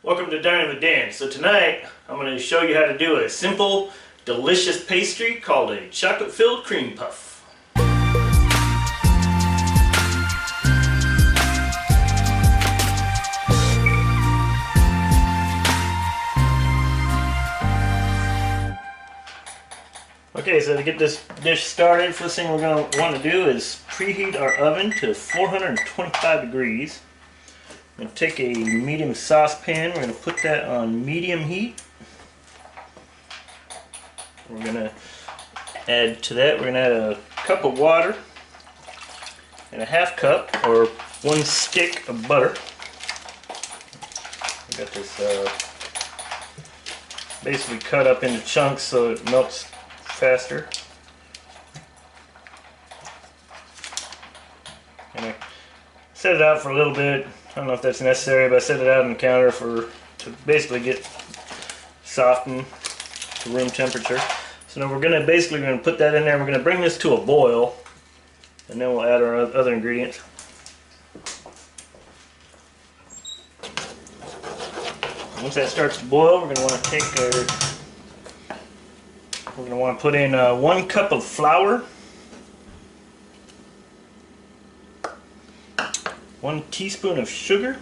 Welcome to Dining with Dan. So tonight I'm going to show you how to do a simple, delicious pastry called a chocolate-filled cream puff. Okay, so to get this dish started, first thing we're going to want to do is preheat our oven to 425 degrees. I'm going to take a medium saucepan, we're going to put that on medium heat. We're going to add to that, we're going to add a cup of water and a half cup or one stick of butter. I got this basically cut up into chunks so it melts faster. And I set it out for a little bit. I don't know if that's necessary, but I set it out on the counter to basically get softened to room temperature. So now we're going to put that in there. We're going to bring this to a boil, and then we'll add our other ingredients. Once that starts to boil, we're going to want to take put in 1 cup of flour, 1 teaspoon of sugar,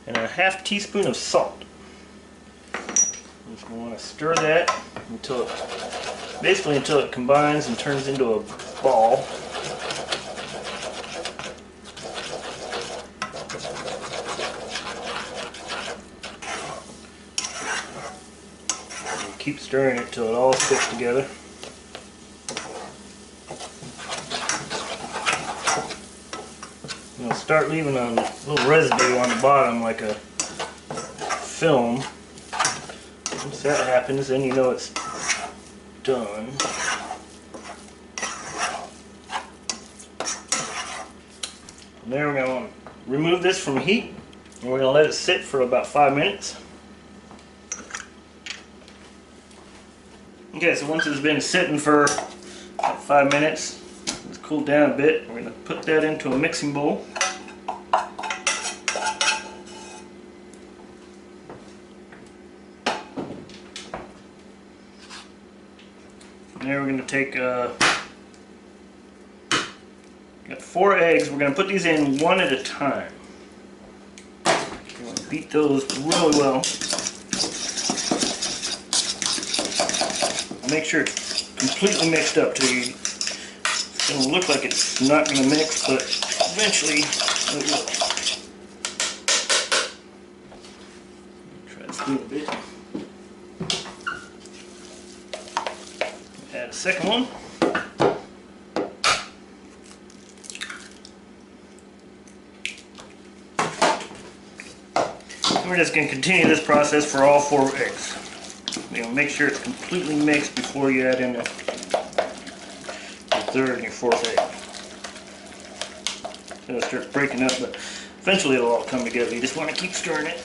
and a half teaspoon of salt. Just want to stir that until it combines and turns into a ball. And keep stirring it till it all sticks together. It'll start leaving a little residue on the bottom like a film. Once that happens, then you know it's done. From there we're going to remove this from heat and we're going to let it sit for about 5 minutes. Okay, so once it's been sitting for about 5 minutes, it's cooled down a bit. We're going to put that into a mixing bowl. From there we're going to take got 4 eggs. We're going to put these in one at a time. We're going to beat those really well. Make sure it's completely mixed up to you. It's going to look like it's not going to mix, but eventually it will. Try to steam a bit. Add a second one. And we're just going to continue this process for all 4 eggs. Make sure it's completely mixed before you add in your 3rd and your 4th egg. It'll start breaking up, but eventually it'll all come together. You just want to keep stirring it.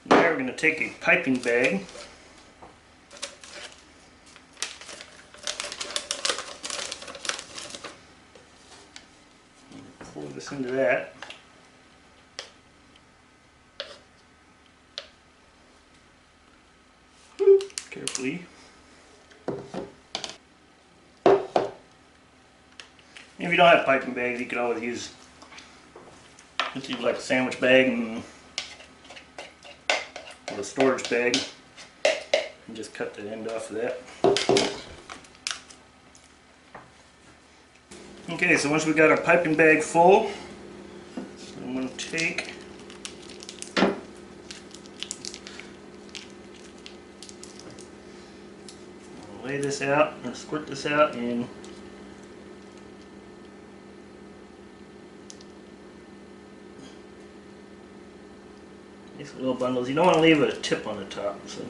Now we're going to take a piping bag. Pour this into that. Carefully. If you don't have piping bags, you can always use like a sandwich bag or a storage bag and just cut the end off of that. Okay, so once we got our piping bag full, I'm going to take lay this out and squirt this out in these little bundles. You don't want to leave a tip on the top, so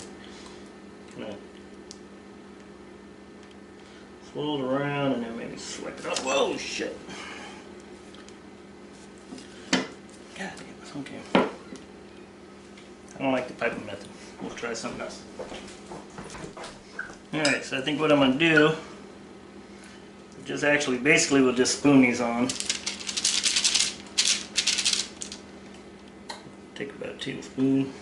swirl it around and then maybe swipe it up. Whoa, shit! God damn it. Okay. I don't like the piping method. We'll try something else. Alright, so I think what I'm going to do Just actually, basically we'll just spoon these on. Take about a tablespoon.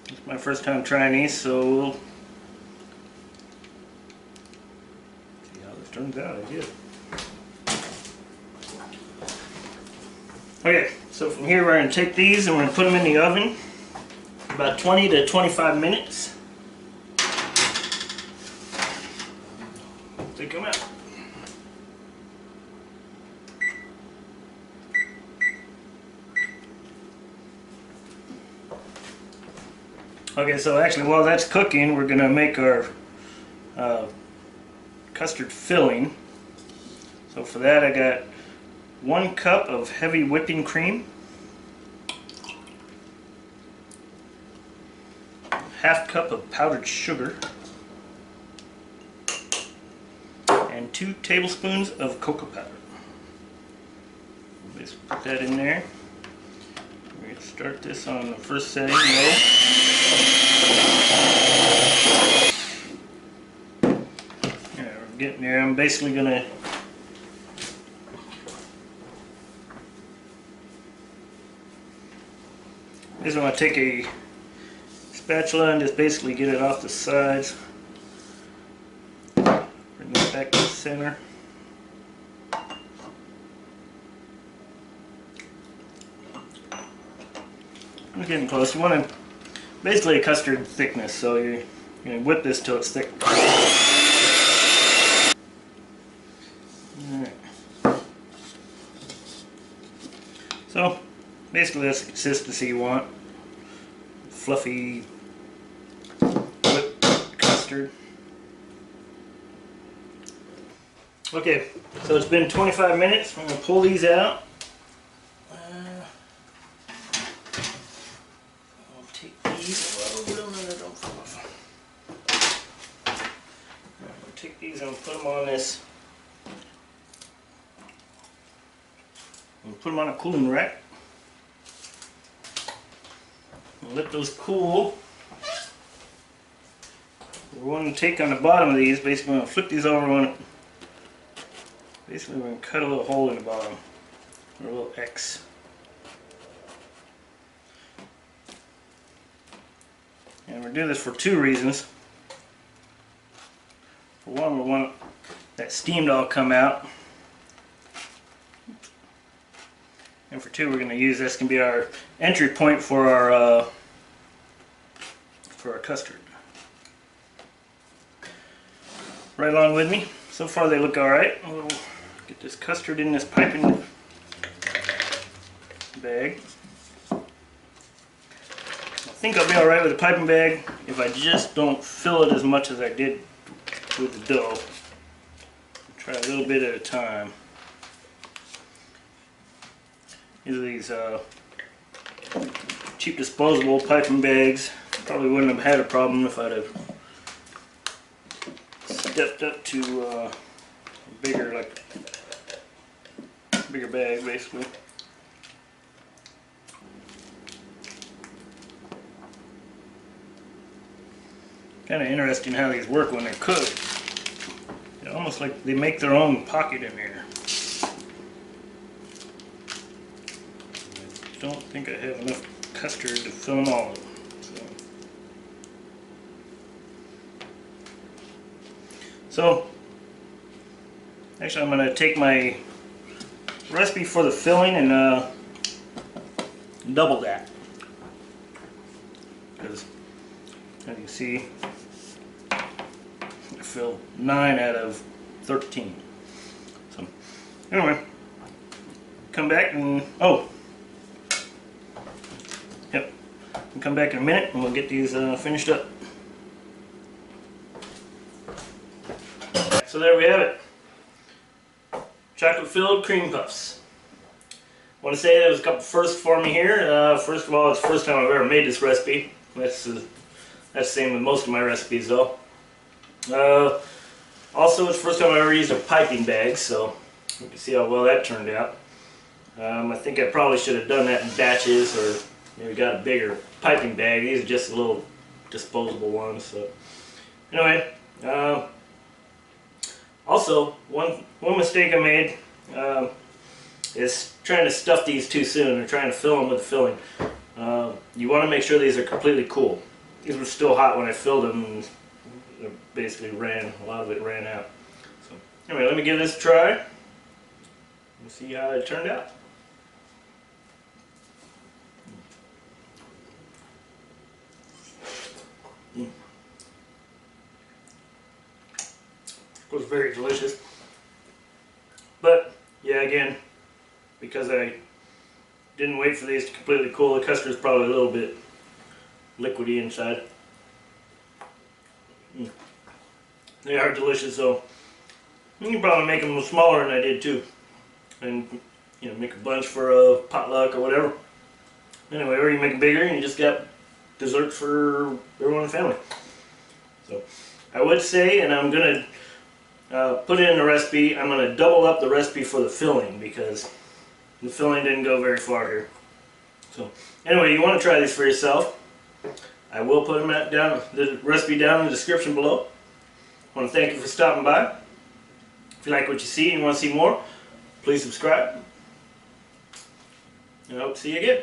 It's my first time trying these, so we'll see how this turns out, I guess. Okay, so from here we're going to take these and we're going to put them in the oven about 20 to 25 minutes. They come out. Okay, so actually while that's cooking, we're going to make our custard filling. So for that I got 1 cup of heavy whipping cream, ½ cup of powdered sugar, and 2 tablespoons of cocoa powder. Just put that in there. We're going to start this on the first setting, low. Yeah, we're getting there. I'm basically going to I'm going to take a spatula and just basically get it off the sides. Bring it back to the center. I'm getting close. You want to basically a custard thickness, so you're going to whip this till it's thick. Alright. So basically that's the consistency you want. Fluffy whipped custard. Okay, so it's been 25 minutes. I'm going to pull these out. I'll take these. Oh, no, don't fall off. I'm going to take these and put them on this. Put them on a cooling rack. Let those cool. We're going to take on the bottom of these, basically we're going to flip these over, basically we're going to cut a little hole in the bottom, or a little X. And we're doing this for 2 reasons. For one, we want that steam to all come out. And for 2, we're going to use this can be our entry point for our custard. Right along with me. So far they look alright. We'll get this custard in this piping bag. I think I'll be alright with the piping bag if I just don't fill it as much as I did with the dough. Try a little bit at a time. These are these cheap disposable piping bags. Probably wouldn't have had a problem if I'd have stepped up to a bigger bag, basically. Kind of interesting how these work when they're cooked. It's almost like they make their own pocket in there. I don't think I have enough custard to fill them all. So actually I'm going to take my recipe for the filling and double that. Because as you see, I filled 9 out of 13. So anyway, come back and come back in a minute and we'll get these finished up. So there we have it. Chocolate filled cream puffs. I want to say that was a couple firsts for me here. First of all, it's the first time I've ever made this recipe. That's the same with most of my recipes though. Also, it's the first time I ever used a piping bag, so You can see how well that turned out. I think I probably should have done that in batches, or maybe got a bigger piping bag. These are just little disposable ones. So anyway, also one mistake I made is trying to stuff these too soon, or trying to fill them with the filling. You want to make sure these are completely cool. These were still hot when I filled them, and they basically a lot of it ran out. So anyway, let me give this a try and see how it turned out. It was very delicious. But yeah, again, because I didn't wait for these to completely cool, the custard is probably a little bit liquidy inside. They are delicious, though. You can probably make them a little smaller than I did too, and make a bunch for a potluck or whatever. Anyway, or you make it bigger and you just got dessert for everyone in the family. So I would say, and I'm gonna put it in the recipe, I'm gonna double up the recipe for the filling, because the filling didn't go very far here. So anyway, you want to try these for yourself. I will put them the recipe down in the description below. I want to thank you for stopping by. If you like what you see and you want to see more, please subscribe. And I hope to see you again.